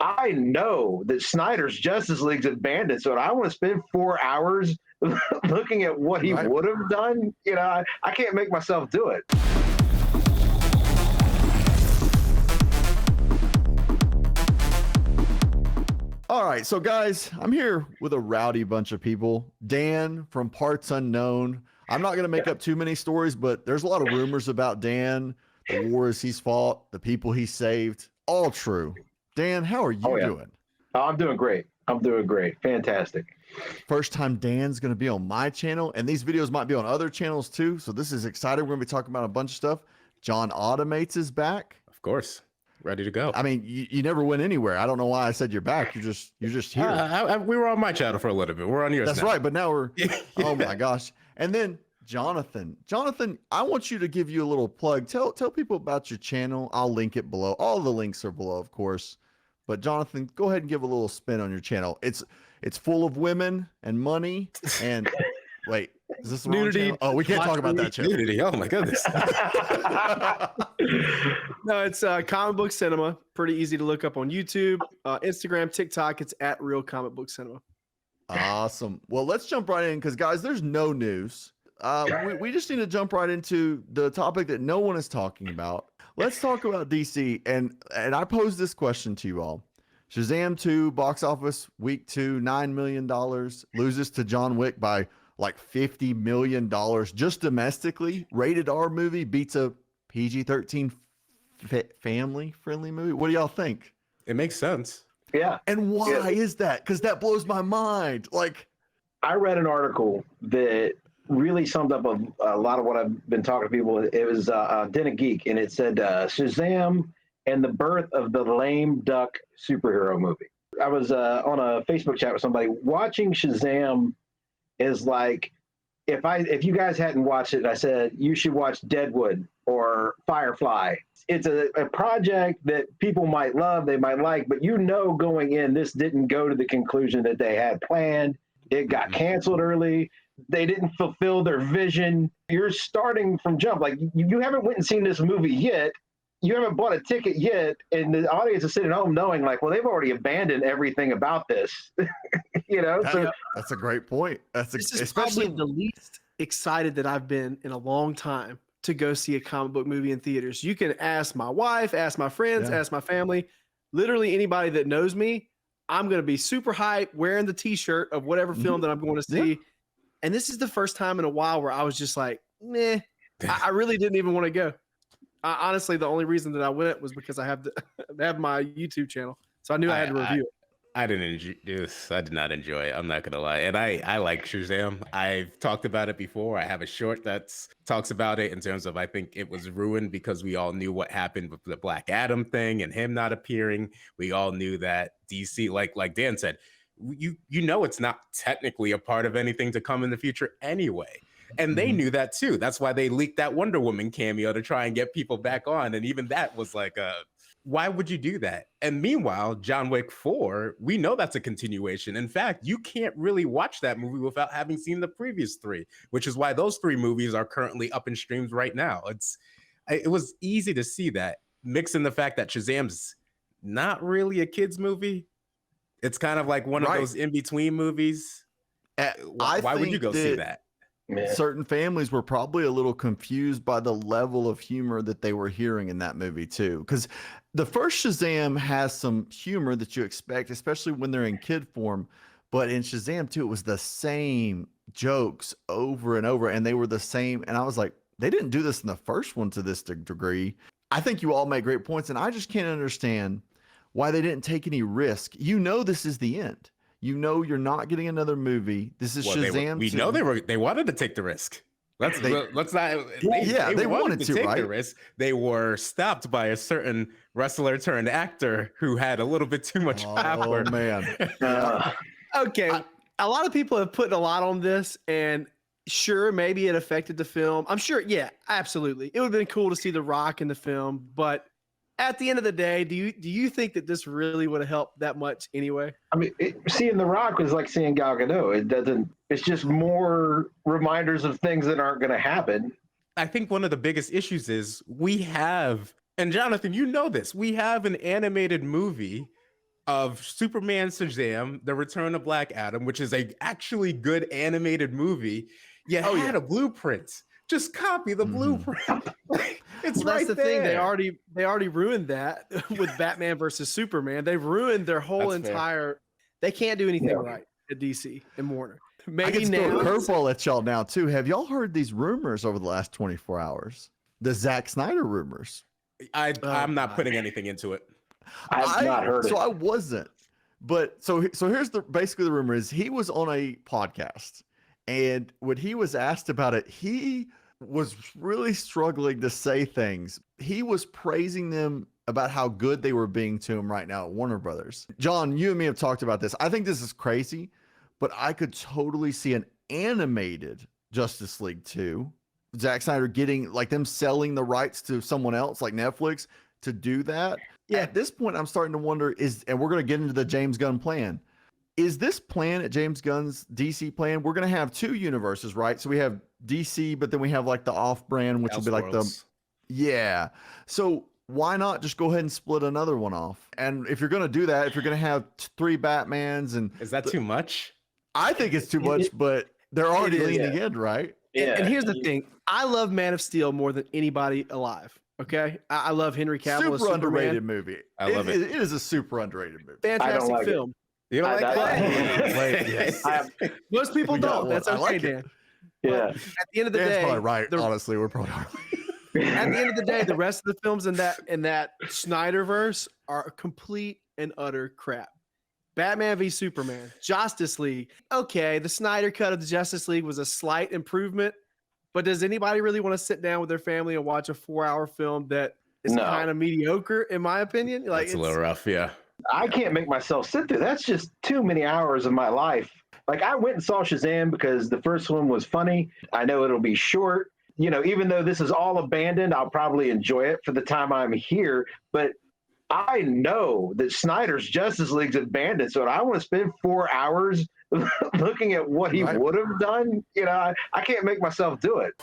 I know that Snyder's Justice League's abandoned, so I want to spend 4 hours looking at what he Right. would have done. I can't make myself do it. All right, so guys, I'm here with a rowdy bunch of people. Dan from Parts Unknown. I'm not going to make up too many stories, but there's a lot of rumors about Dan, the wars he's fought, the people he saved. All true. Dan, how are you doing? Oh, I'm doing great. I'm doing great. Fantastic. First time Dan's going to be on my channel, and these videos might be on other channels too. So this is exciting. We're going to be talking about a bunch of stuff. Jon Automates is back. Of course. Ready to go. I mean, you never went anywhere. I don't know why I said you're back. You're just here. We were on my channel for a little bit. We're on yours. That's now. right. But now we're, oh my gosh. And then Jonathan, I want you to give you a little plug. Tell people about your channel. I'll link it below. All the links are below, of course. But Jonathan, go ahead and give a little spin on your channel. It's full of women and money and wait, is this the nudity? Oh, we can't talk about that channel. Nudity. Oh my goodness. No, it's Comic Book Cinema. Pretty easy to look up on YouTube, Instagram, TikTok. It's at Real Comic Book Cinema. Awesome. Well, let's jump right in because guys, there's no news. We just need to jump right into the topic that no one is talking about. Let's talk about DC. And I posed this question to you all. Shazam 2 box office week 2, $9 million, loses to John Wick by like $50 million just domestically. Rated R movie beats a PG-13 family friendly movie. What do y'all think? It makes sense. Yeah. And why is that? Because that blows my mind. Like, I read an article that really summed up a lot of what I've been talking to people. It was Den of Geek, and it said Shazam and the birth of the lame duck superhero movie. I was on a Facebook chat with somebody. Watching Shazam is like, if you guys hadn't watched it, I said you should watch Deadwood or Firefly. It's a project that people might love, they might like, but going in, this didn't go to the conclusion that they had planned. It got canceled early. They didn't fulfill their vision. You're starting from jump. Like, you haven't went and seen this movie yet. You haven't bought a ticket yet, and the audience is sitting at home knowing, like, well, they've already abandoned everything about this. So that's a great point. This is especially probably the least excited that I've been in a long time to go see a comic book movie in theaters. You can ask my wife, ask my friends, ask my family, literally anybody that knows me. I'm going to be super hyped, wearing the t-shirt of whatever film that I'm going to see. Yeah. And this is the first time in a while where I was just like, meh, I really didn't even want to go. Honestly, the only reason that I went was because I have my YouTube channel. So I knew I had to review it. I did not enjoy it. I'm not gonna lie. And I like Shazam. I've talked about it before. I have a short that talks about it in terms of, I think it was ruined because we all knew what happened with the Black Adam thing and him not appearing. We all knew that DC, like Dan said, it's not technically a part of anything to come in the future anyway. And they knew that too. That's why they leaked that Wonder Woman cameo to try and get people back on. And even that was like why would you do that? And meanwhile, John Wick 4, we know that's a continuation. In fact, you can't really watch that movie without having seen the previous 3, which is why those 3 movies are currently up in streams right now. It was easy to see that. Mix in the fact that Shazam's not really a kid's movie. It's kind of like one of those in-between movies. Why would you go see that? Certain families were probably a little confused by the level of humor that they were hearing in that movie too. Because the first Shazam has some humor that you expect, especially when they're in kid form. But in Shazam 2, it was the same jokes over and over, and they were the same. And I was like, they didn't do this in the first one to this degree. I think you all make great points, and I just can't understand why they didn't take any risk. This is the end. You're not getting another movie. This is Shazam. We know they wanted to take the risk. Let's not. They wanted to take the risk. They were stopped by a certain wrestler turned actor who had a little bit too much power. Oh man. Okay, a lot of people have put a lot on this, and sure, maybe it affected the film. I'm sure. Yeah, absolutely. It would have been cool to see The Rock in the film, but at the end of the day, do you think that this really would have helped that much anyway? I mean, seeing The Rock was like seeing Gal Gadot. It's just more reminders of things that aren't going to happen. I think one of the biggest issues is we have, and Jonathan, you know this, we have an animated movie of Superman Shazam, The Return of Black Adam, which is a actually good animated movie, you had a blueprint. Just copy the blueprint. It's Well, right that's the there. thing. They already ruined that with Batman versus Superman. They've ruined their whole That's fair. entire. They can't do anything right at DC and Warner. I Maybe can throw now. a curveball at y'all now too. Have y'all heard these rumors over the last 24 hours? The Zack Snyder rumors. I'm not putting anything into it. I've not heard it. So I wasn't. But so here's basically the rumor is he was on a podcast, and when he was asked about it, he was really struggling to say things. He was praising them about how good they were being to him right now at Warner Brothers. John, you and me have talked about this. I think this is crazy, but I could totally see an animated Justice League 2. Zack Snyder getting like them selling the rights to someone else like Netflix to do that. Yeah, at this point, I'm starting to wonder and we're going to get into the James Gunn plan. Is this plan at James Gunn's DC plan? We're going to have two universes, right? So we have DC, but then we have like the off-brand, which will be like yeah. So why not just go ahead and split another one off? And if you're going to do that, if you're going to have 3 Batmans and is that too much? I think it's too much, but they're already leaning in, right? Yeah. And here's the thing. I love Man of Steel more than anybody alive. Okay. I love Henry Cavill. Super underrated movie. I love it. It is a super underrated movie. Fantastic like film. You don't like that? Wait, yes. Most people We got don't. one. That's I okay, like it. Dan. Yeah. But at the end of the Dan's day, probably right. the- Honestly, we're probably right. at the end of the day, the rest of the films in that Snyder-Verse are complete and utter crap. Batman v Superman, Justice League. Okay, the Snyder cut of the Justice League was a slight improvement, but does anybody really want to sit down with their family and watch a 4-hour film that is No. kind of mediocre, in my opinion? Like, It's a little rough, yeah. I can't make myself sit through. That's just too many hours of my life. Like I went and saw Shazam because the first one was funny. I know it'll be short. You know, even though this is all abandoned, I'll probably enjoy it for the time I'm here. But I know that Snyder's Justice League's abandoned. So I want to spend 4 hours looking at what he would have done. You know, I can't make myself do it.